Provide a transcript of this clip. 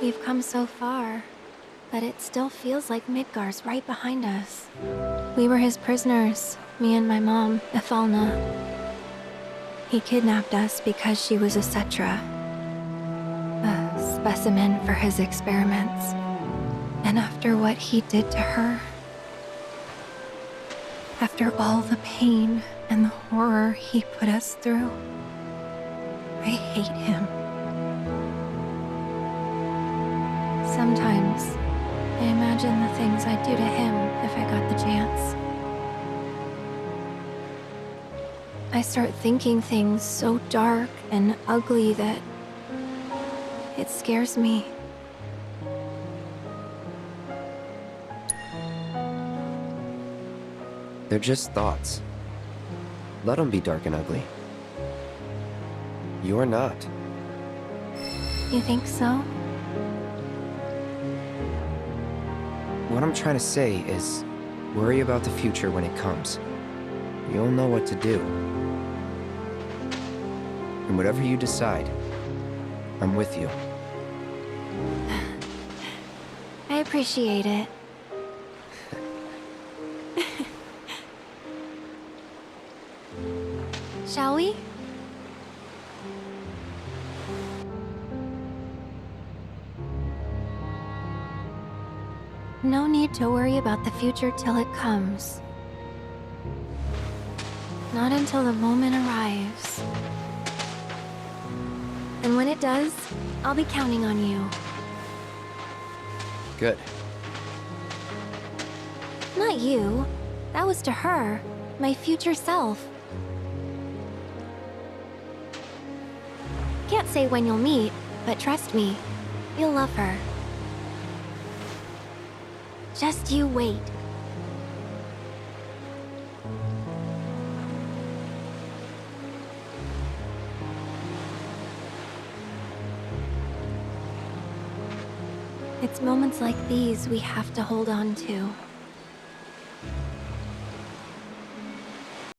We've come so far, but it still feels like Midgar's right behind us. We were his prisoners, me and my mom, Ethalna. He kidnapped us because she was a Cetra, a specimen for his experiments. And after what he did to her, after all the pain and the horror he put us through, I hate him. Sometimes, I imagine the things I'd do to him if I got the chance. I start thinking things so dark and ugly that it scares me. They're just thoughts. Let them be dark and ugly. You're not. You think so? What I'm trying to say is, worry about the future when it comes. You'll know what to do. And whatever you decide, I'm with you. I appreciate it. Shall we? No need to worry about the future till it comes. Not until the moment arrives. And when it does, I'll be counting on you. Good. Not you. That was to her, my future self. Can't say when you'll meet, but trust me, you'll love her. Just you wait. It's moments like these we have to hold on to.